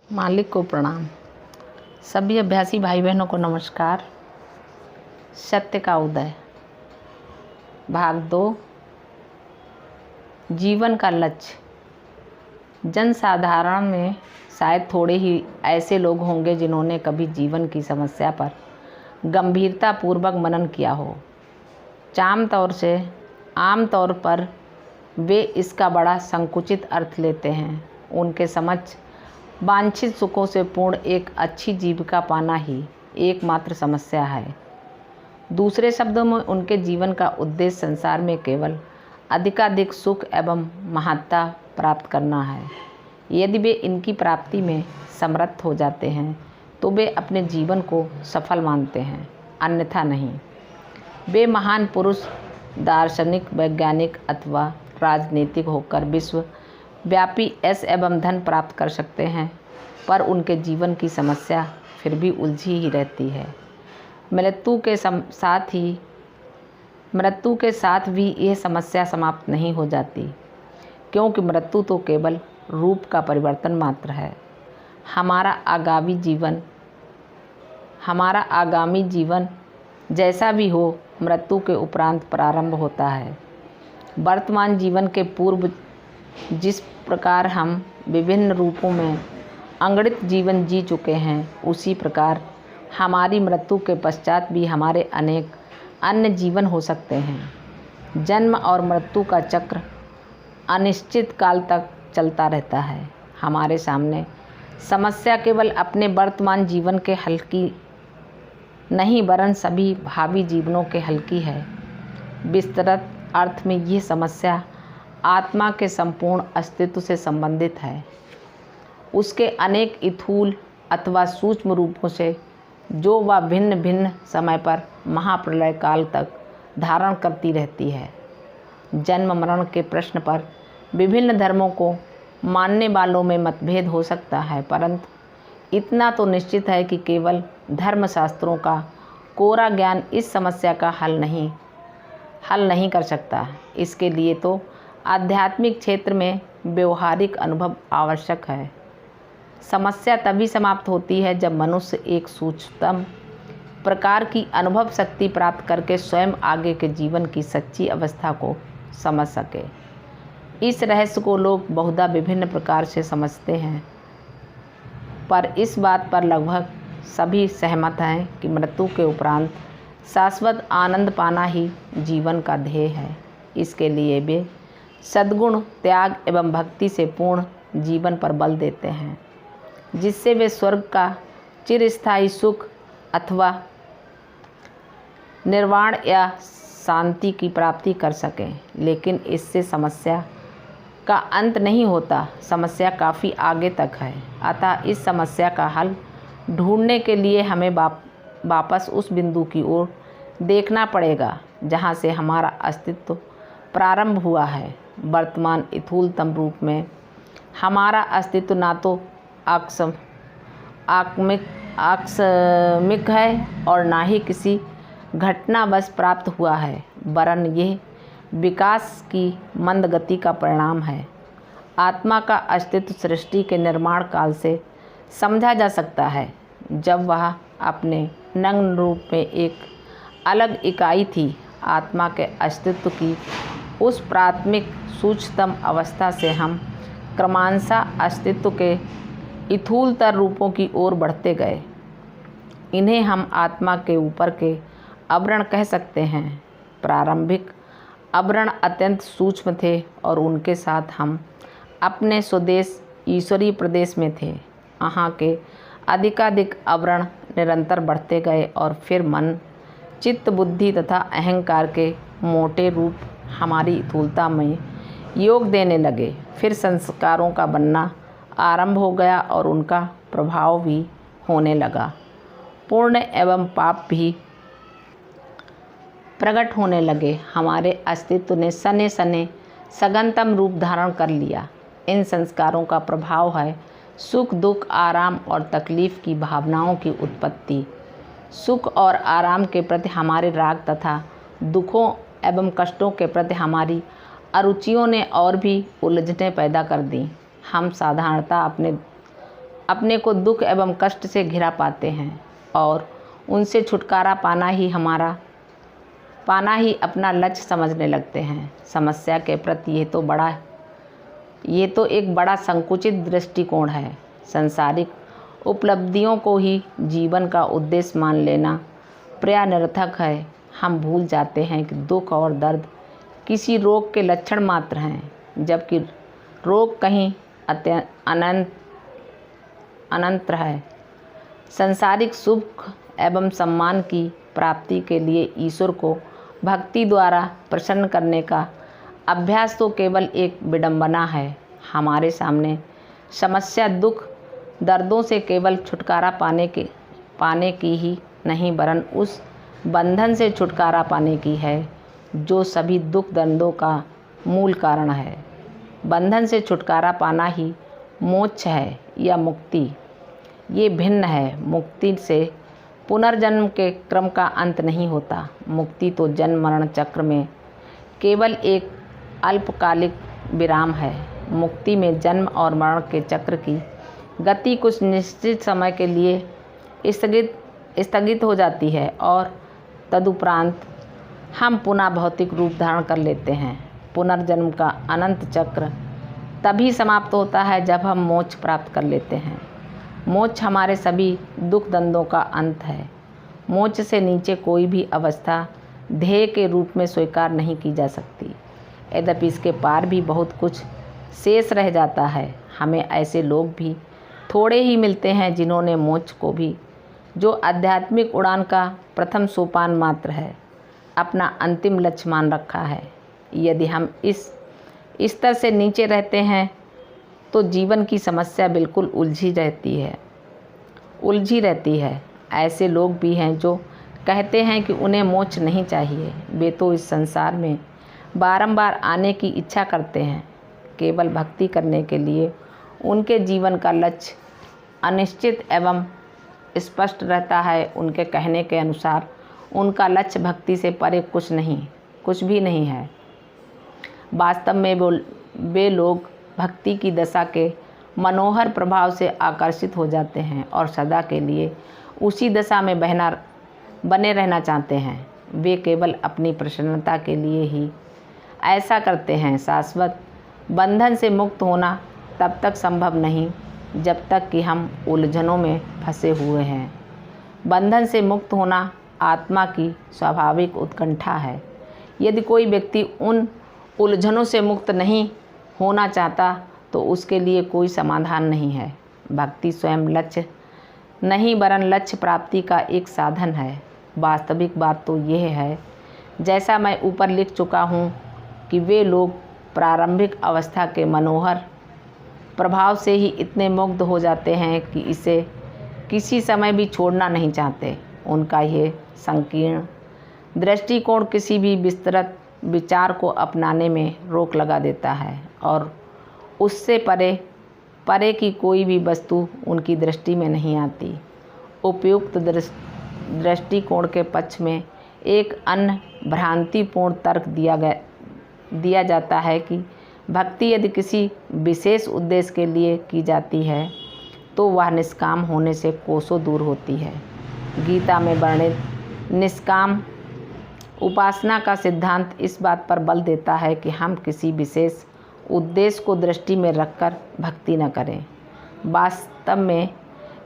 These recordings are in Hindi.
मालिक को प्रणाम। सभी अभ्यासी भाई बहनों को नमस्कार। सत्य का उदय, भाग 2। जीवन का लक्ष्य। जनसाधारण में शायद थोड़े ही ऐसे लोग होंगे जिन्होंने कभी जीवन की समस्या पर गंभीरतापूर्वक मनन किया हो। आम तौर पर वे इसका बड़ा संकुचित अर्थ लेते हैं। उनके समक्ष वांछित सुखों से पूर्ण एक अच्छी जीविका पाना ही एकमात्र समस्या है। दूसरे शब्दों में उनके जीवन का उद्देश्य संसार में केवल अधिकाधिक सुख एवं महत्ता प्राप्त करना है। यदि वे इनकी प्राप्ति में समर्थ हो जाते हैं तो वे अपने जीवन को सफल मानते हैं, अन्यथा नहीं। वे महान पुरुष, दार्शनिक, वैज्ञानिक अथवा राजनीतिक होकर विश्व व्यापी यश एवं धन प्राप्त कर सकते हैं, पर उनके जीवन की समस्या फिर भी उलझी ही रहती है। मृत्यु के साथ भी यह समस्या समाप्त नहीं हो जाती, क्योंकि मृत्यु तो केवल रूप का परिवर्तन मात्र है। हमारा आगामी जीवन जैसा भी हो, मृत्यु के उपरांत प्रारंभ होता है। वर्तमान जीवन के पूर्व जिस प्रकार हम विभिन्न रूपों में अगणित जीवन जी चुके हैं, उसी प्रकार हमारी मृत्यु के पश्चात भी हमारे अनेक अन्य जीवन हो सकते हैं। जन्म और मृत्यु का चक्र अनिश्चित काल तक चलता रहता है। हमारे सामने समस्या केवल अपने वर्तमान जीवन के हल की नहीं, वरन सभी भावी जीवनों के हल की है। विस्तृत अर्थ में यह समस्या आत्मा के संपूर्ण अस्तित्व से संबंधित है। उसके अनेक स्थूल अथवा सूक्ष्म रूपों से, जो वह भिन्न भिन्न समय पर महाप्रलय काल तक धारण करती रहती है। जन्म मरण के प्रश्न पर विभिन्न धर्मों को मानने वालों में मतभेद हो सकता है, परंतु इतना तो निश्चित है कि केवल धर्मशास्त्रों का कोरा ज्ञान इस समस्या का हल नहीं कर सकता। इसके लिए तो आध्यात्मिक क्षेत्र में व्यवहारिक अनुभव आवश्यक है। समस्या तभी समाप्त होती है जब मनुष्य एक सूक्ष्मतम प्रकार की अनुभव शक्ति प्राप्त करके स्वयं आगे के जीवन की सच्ची अवस्था को समझ सके। इस रहस्य को लोग बहुधा विभिन्न प्रकार से समझते हैं, पर इस बात पर लगभग सभी सहमत हैं कि मृत्यु के उपरांत शाश्वत आनंद पाना ही जीवन का ध्येय है। इसके लिए वे सद्गुण, त्याग एवं भक्ति से पूर्ण जीवन पर बल देते हैं, जिससे वे स्वर्ग का चिरस्थायी सुख अथवा निर्वाण या शांति की प्राप्ति कर सकें। लेकिन इससे समस्या का अंत नहीं होता, समस्या काफ़ी आगे तक है। अतः इस समस्या का हल ढूंढने के लिए हमें वापस उस बिंदु की ओर देखना पड़ेगा जहाँ से हमारा अस्तित्व प्रारंभ हुआ है। वर्तमान स्थूलतम रूप में हमारा अस्तित्व ना तो आकस्मिक है और ना ही किसी घटनावश प्राप्त हुआ है, वरन यह विकास की मंद गति का परिणाम है। आत्मा का अस्तित्व सृष्टि के निर्माण काल से समझा जा सकता है, जब वह अपने नग्न रूप में एक अलग इकाई थी। आत्मा के अस्तित्व की उस प्राथमिक सूक्ष्मतम अवस्था से हम क्रमशः अस्तित्व के स्थूलतर रूपों की ओर बढ़ते गए। इन्हें हम आत्मा के ऊपर के आवरण कह सकते हैं। प्रारंभिक आवरण अत्यंत सूक्ष्म थे और उनके साथ हम अपने स्वदेश ईश्वरीय प्रदेश में थे। यहाँ के अधिकाधिक आवरण निरंतर बढ़ते गए और फिर मन, चित्त, बुद्धि तथा अहंकार के मोटे रूप हमारी स्थूलता में योग देने लगे। फिर संस्कारों का बनना आरंभ हो गया और उनका प्रभाव भी होने लगा। पुण्य एवं पाप भी प्रकट होने लगे। हमारे अस्तित्व ने सने सने सघनतम रूप धारण कर लिया। इन संस्कारों का प्रभाव है सुख, दुख, आराम और तकलीफ की भावनाओं की उत्पत्ति। सुख और आराम के प्रति हमारे राग तथा दुखों एवं कष्टों के प्रति हमारी अरुचियों ने और भी उलझनें पैदा कर दी। हम साधारणतः अपने अपने को दुख एवं कष्ट से घिरा पाते हैं और उनसे छुटकारा पाना ही अपना लक्ष्य समझने लगते हैं। समस्या के प्रति ये तो एक बड़ा संकुचित दृष्टिकोण है। संसारिक उपलब्धियों को ही जीवन का उद्देश्य मान लेना प्राय निरर्थक है। हम भूल जाते हैं कि दुख और दर्द किसी रोग के लक्षण मात्र हैं, जबकि रोग कहीं अनंत है। सांसारिक सुख एवं सम्मान की प्राप्ति के लिए ईश्वर को भक्ति द्वारा प्रसन्न करने का अभ्यास तो केवल एक विडंबना है। हमारे सामने समस्या दुख दर्दों से केवल छुटकारा पाने की ही नहीं, वरन उस बंधन से छुटकारा पाने की है जो सभी दुख दर्दों का मूल कारण है। बंधन से छुटकारा पाना ही मोक्ष है या मुक्ति। ये भिन्न है। मुक्ति से पुनर्जन्म के क्रम का अंत नहीं होता। मुक्ति तो जन्म मरण चक्र में केवल एक अल्पकालिक विराम है। मुक्ति में जन्म और मरण के चक्र की गति कुछ निश्चित समय के लिए स्थगित हो जाती है और तदुपरांत हम पुनः भौतिक रूप धारण कर लेते हैं। पुनर्जन्म का अनंत चक्र तभी समाप्त होता है जब हम मोक्ष प्राप्त कर लेते हैं। मोक्ष हमारे सभी दुख दंदों का अंत है। मोक्ष से नीचे कोई भी अवस्था ध्येय के रूप में स्वीकार नहीं की जा सकती। यद्यपि इसके पार भी बहुत कुछ शेष रह जाता है। हमें ऐसे लोग भी थोड़े ही मिलते हैं जिन्होंने मोक्ष को भी, जो आध्यात्मिक उड़ान का प्रथम सोपान मात्र है, अपना अंतिम लक्ष्य मान रखा है। यदि हम इस स्तर से नीचे रहते हैं तो जीवन की समस्या बिल्कुल उलझी रहती है। ऐसे लोग भी हैं जो कहते हैं कि उन्हें मोक्ष नहीं चाहिए। वे तो इस संसार में बारंबार आने की इच्छा करते हैं। केवल भक्ति करने के लिए उनके जीवन का लक्ष्य अनिश्चित एवं स्पष्ट रहता है। उनके कहने के अनुसार उनका लक्ष्य भक्ति से परे कुछ भी नहीं है। वास्तव में वे लोग भक्ति की दशा के मनोहर प्रभाव से आकर्षित हो जाते हैं और सदा के लिए उसी दशा में बने रहना चाहते हैं। वे केवल अपनी प्रसन्नता के लिए ही ऐसा करते हैं। शाश्वत बंधन से मुक्त होना तब तक संभव नहीं जब तक कि हम उलझनों में फंसे हुए हैं। बंधन से मुक्त होना आत्मा की स्वाभाविक उत्कंठा है। यदि कोई व्यक्ति उन उलझनों से मुक्त नहीं होना चाहता तो उसके लिए कोई समाधान नहीं है। भक्ति स्वयं लक्ष्य नहीं, वरन लक्ष्य प्राप्ति का एक साधन है। वास्तविक बात तो यह है, जैसा मैं ऊपर लिख चुका हूँ, कि वे लोग प्रारंभिक अवस्था के मनोहर प्रभाव से ही इतने मुग्ध हो जाते हैं कि इसे किसी समय भी छोड़ना नहीं चाहते। उनका ये संकीर्ण दृष्टिकोण किसी भी विस्तृत विचार को अपनाने में रोक लगा देता है और उससे परे की कोई भी वस्तु उनकी दृष्टि में नहीं आती। उपयुक्त दृष्टिकोण के पक्ष में एक अन्य भ्रांतिपूर्ण तर्क दिया जाता है कि भक्ति यदि किसी विशेष उद्देश्य के लिए की जाती है तो वह निष्काम होने से कोसों दूर होती है। गीता में वर्णित निष्काम उपासना का सिद्धांत इस बात पर बल देता है कि हम किसी विशेष उद्देश्य को दृष्टि में रखकर भक्ति न करें। वास्तव में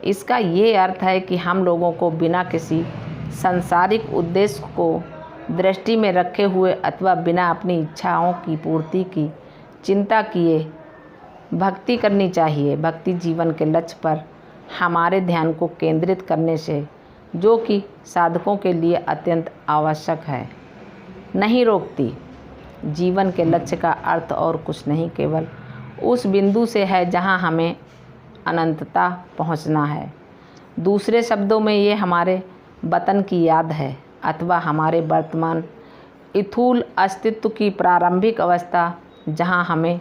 इसका ये अर्थ है कि हम लोगों को बिना किसी सांसारिक उद्देश्य को दृष्टि में रखे हुए अथवा बिना अपनी इच्छाओं की पूर्ति की चिंता किए भक्ति करनी चाहिए। भक्ति जीवन के लक्ष्य पर हमारे ध्यान को केंद्रित करने से, जो कि साधकों के लिए अत्यंत आवश्यक है, नहीं रोकती। जीवन के लक्ष्य का अर्थ और कुछ नहीं, केवल उस बिंदु से है जहां हमें अनंतता पहुंचना है। दूसरे शब्दों में ये हमारे वतन की याद है अथवा हमारे वर्तमान स्थूल अस्तित्व की प्रारंभिक अवस्था जहां हमें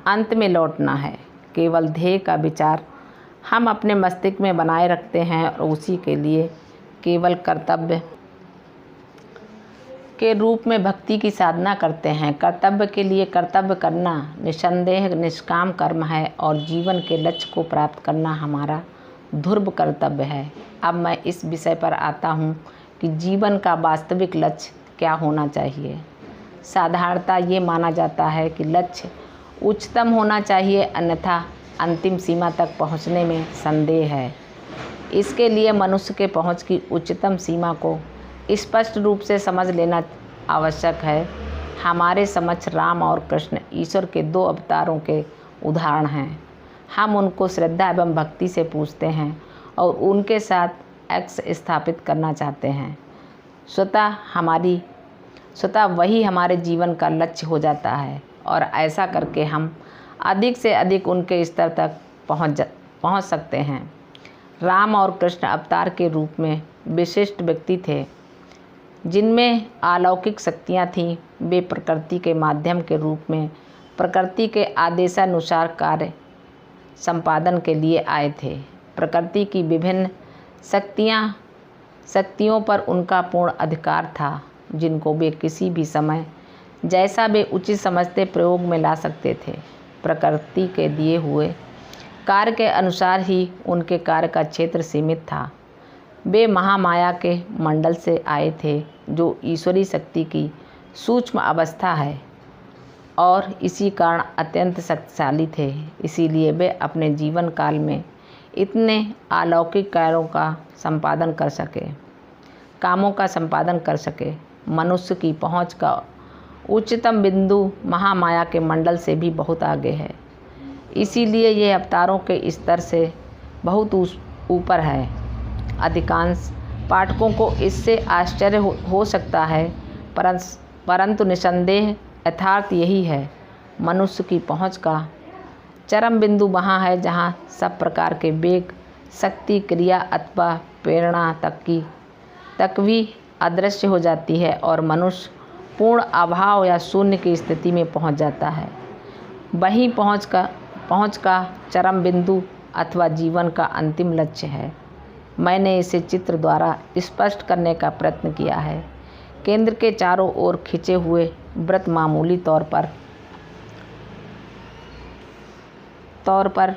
अंत में लौटना है। केवल ध्येय का विचार हम अपने मस्तिष्क में बनाए रखते हैं और उसी के लिए केवल कर्तव्य के रूप में भक्ति की साधना करते हैं। कर्तव्य के लिए कर्तव्य करना निस्संदेह निष्काम कर्म है और जीवन के लक्ष्य को प्राप्त करना हमारा ध्रुव कर्तव्य है। अब मैं इस विषय पर आता हूँ कि जीवन का वास्तविक लक्ष्य क्या होना चाहिए। साधारणतः ये माना जाता है कि लक्ष्य उच्चतम होना चाहिए, अन्यथा अंतिम सीमा तक पहुँचने में संदेह है। इसके लिए मनुष्य के पहुँच की उच्चतम सीमा को स्पष्ट रूप से समझ लेना आवश्यक है। हमारे समक्ष राम और कृष्ण ईश्वर के 2 अवतारों के उदाहरण हैं। हम उनको श्रद्धा एवं भक्ति से पूजते हैं और उनके साथ एक्स स्थापित करना चाहते हैं। स्वतः वही हमारे जीवन का लक्ष्य हो जाता है और ऐसा करके हम अधिक से अधिक उनके स्तर तक पहुंच सकते हैं। राम और कृष्ण अवतार के रूप में विशिष्ट व्यक्ति थे जिनमें अलौकिक शक्तियाँ थीं। वे प्रकृति के माध्यम के रूप में प्रकृति के आदेशानुसार कार्य संपादन के लिए आए थे। प्रकृति की विभिन्न शक्तियों पर उनका पूर्ण अधिकार था, जिनको वे किसी भी समय जैसा वे उचित समझते प्रयोग में ला सकते थे। प्रकृति के दिए हुए कार्य के अनुसार ही उनके कार्य का क्षेत्र सीमित था। वे महामाया के मंडल से आए थे, जो ईश्वरीय शक्ति की सूक्ष्म अवस्था है और इसी कारण अत्यंत शक्तिशाली थे। इसीलिए वे अपने जीवन काल में इतने अलौकिक कामों का संपादन कर सके। मनुष्य की पहुंच का उच्चतम बिंदु महामाया के मंडल से भी बहुत आगे है। इसीलिए ये अवतारों के स्तर से बहुत ऊपर है। अधिकांश पाठकों को इससे आश्चर्य हो सकता है, परंतु निसंदेह यथार्थ यही है। मनुष्य की पहुंच का चरम बिंदु वहाँ है जहाँ सब प्रकार के वेग, शक्ति, क्रिया अथवा प्रेरणा तक भी अदृश्य हो जाती है और मनुष्य पूर्ण अभाव या शून्य की स्थिति में पहुंच जाता है। वही पहुंच का चरम बिंदु अथवा जीवन का अंतिम लक्ष्य है। मैंने इसे चित्र द्वारा स्पष्ट करने का प्रयत्न किया है। केंद्र के चारों ओर खिंचे हुए वृत्त मामूली तौर पर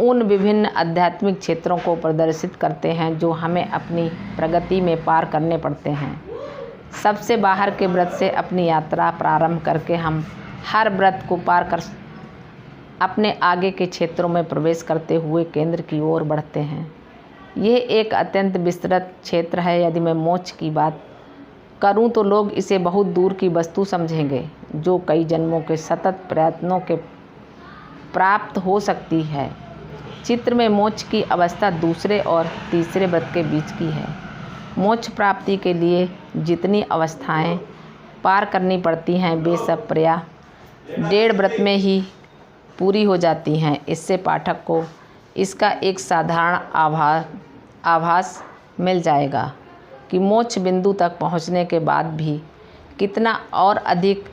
उन विभिन्न आध्यात्मिक क्षेत्रों को प्रदर्शित करते हैं जो हमें अपनी प्रगति में पार करने पड़ते हैं। सबसे बाहर के वृत्त से अपनी यात्रा प्रारंभ करके हम हर वृत्त को पार कर अपने आगे के क्षेत्रों में प्रवेश करते हुए केंद्र की ओर बढ़ते हैं। यह एक अत्यंत विस्तृत क्षेत्र है। यदि मैं मोक्ष की बात करूं तो लोग इसे बहुत दूर की वस्तु समझेंगे, जो कई जन्मों के सतत प्रयत्नों के प्राप्त हो सकती है। चित्र में मोक्ष की अवस्था दूसरे और तीसरे व्रत के बीच की है। मोक्ष प्राप्ति के लिए जितनी अवस्थाएं पार करनी पड़ती हैं, वे सब प्रायः 1.5 व्रत में ही पूरी हो जाती हैं। इससे पाठक को इसका एक साधारण आभास मिल जाएगा कि मोक्ष बिंदु तक पहुंचने के बाद भी कितना और अधिक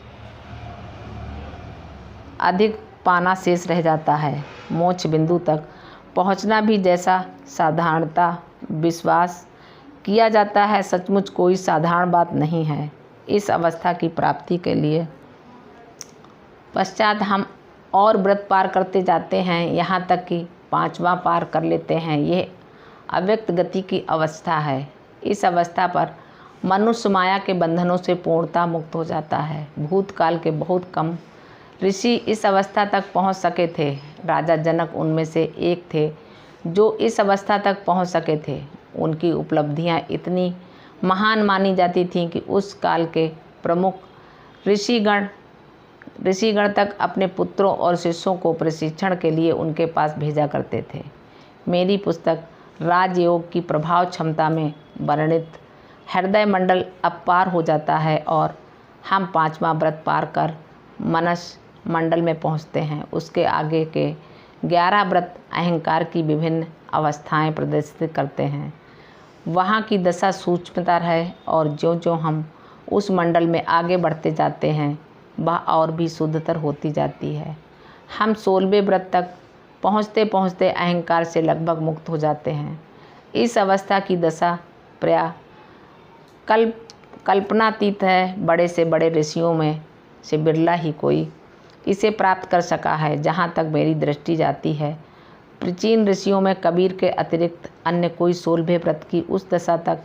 पाना शेष रह जाता है। मोक्ष बिंदु तक पहुंचना भी जैसा साधारणता विश्वास किया जाता है, सचमुच कोई साधारण बात नहीं है। इस अवस्था की प्राप्ति के लिए पश्चात हम और व्रत पार करते जाते हैं, यहाँ तक कि 5वां पार कर लेते हैं। यह अव्यक्त गति की अवस्था है। इस अवस्था पर मनुष्य माया के बंधनों से पूर्णतः मुक्त हो जाता है। भूतकाल के बहुत कम ऋषि इस अवस्था तक पहुंच सके थे। राजा जनक उनमें से एक थे जो इस अवस्था तक पहुंच सके थे। उनकी उपलब्धियां इतनी महान मानी जाती थीं कि उस काल के प्रमुख ऋषिगण तक अपने पुत्रों और शिष्यों को प्रशिक्षण के लिए उनके पास भेजा करते थे। मेरी पुस्तक राजयोग की प्रभाव क्षमता में वर्णित हृदय मंडल अपार हो जाता है और हम 5वां व्रत पार कर मनस मंडल में पहुंचते हैं। उसके आगे के 11 व्रत अहंकार की विभिन्न अवस्थाएं प्रदर्शित करते हैं। वहाँ की दशा सूक्ष्मतर है और ज्यों-ज्यों हम उस मंडल में आगे बढ़ते जाते हैं, वह और भी शुद्धतर होती जाती है। हम 16वें व्रत तक पहुँचते पहुँचते अहंकार से लगभग मुक्त हो जाते हैं। इस अवस्था की दशा प्रायः कल्पनातीत है। बड़े से बड़े ऋषियों में से बिरला ही कोई इसे प्राप्त कर सका है। जहाँ तक मेरी दृष्टि जाती है, प्राचीन ऋषियों में कबीर के अतिरिक्त अन्य कोई 16वें व्रत की उस दशा तक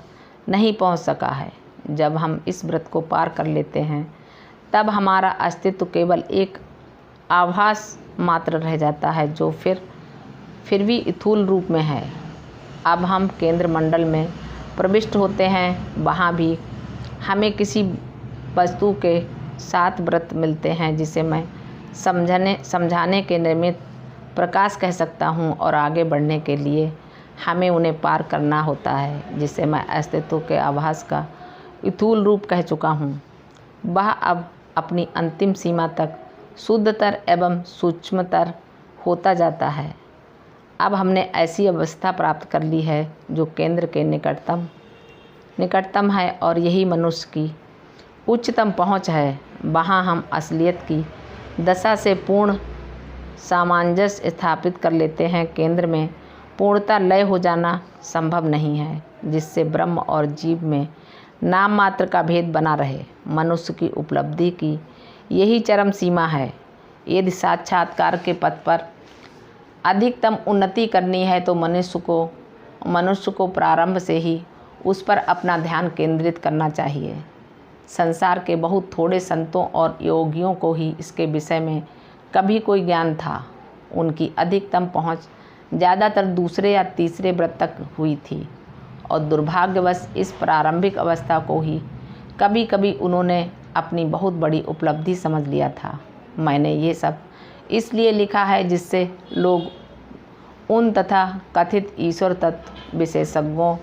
नहीं पहुंच सका है। जब हम इस व्रत को पार कर लेते हैं तब हमारा अस्तित्व केवल एक आभास मात्र रह जाता है, जो फिर भी स्थूल रूप में है। अब हम केंद्र मंडल में प्रविष्ट होते हैं। वहाँ भी हमें किसी वस्तु के 7 व्रत मिलते हैं, जिसे मैं समझाने के निमित्त प्रकाश कह सकता हूँ, और आगे बढ़ने के लिए हमें उन्हें पार करना होता है, जिसे मैं अस्तित्व के आभास का स्थूल रूप कह चुका हूँ। वह अब अपनी अंतिम सीमा तक शुद्धतर एवं सूक्ष्मतर होता जाता है। अब हमने ऐसी अवस्था प्राप्त कर ली है जो केंद्र के निकटतम है, और यही मनुष्य की उच्चतम पहुँच है। वहाँ हम असलियत की दशा से पूर्ण सामंजस्य स्थापित कर लेते हैं। केंद्र में पूर्णता लय हो जाना संभव नहीं है, जिससे ब्रह्म और जीव में नाम मात्र का भेद बना रहे। मनुष्य की उपलब्धि की यही चरम सीमा है। यदि साक्षात्कार के पथ पर अधिकतम उन्नति करनी है तो मनुष्य को प्रारंभ से ही उस पर अपना ध्यान केंद्रित करना चाहिए। संसार के बहुत थोड़े संतों और योगियों को ही इसके विषय में कभी कोई ज्ञान था। उनकी अधिकतम पहुंच ज़्यादातर दूसरे या तीसरे व्रत तक हुई थी, और दुर्भाग्यवश इस प्रारंभिक अवस्था को ही कभी कभी उन्होंने अपनी बहुत बड़ी उपलब्धि समझ लिया था। मैंने ये सब इसलिए लिखा है जिससे लोग उन तथा कथित ईश्वर तत्व विशेषज्ञों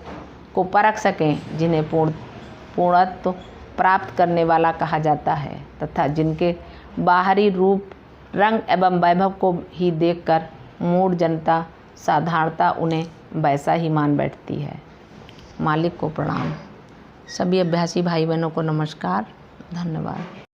को परख सकें, जिन्हें पूर्णत्व प्राप्त करने वाला कहा जाता है, तथा जिनके बाहरी रूप, रंग एवं वैभव को ही देखकर मूढ़ जनता साधारणता उन्हें वैसा ही मान बैठती है। मालिक को प्रणाम। सभी अभ्यासी भाई बहनों को नमस्कार, धन्यवाद।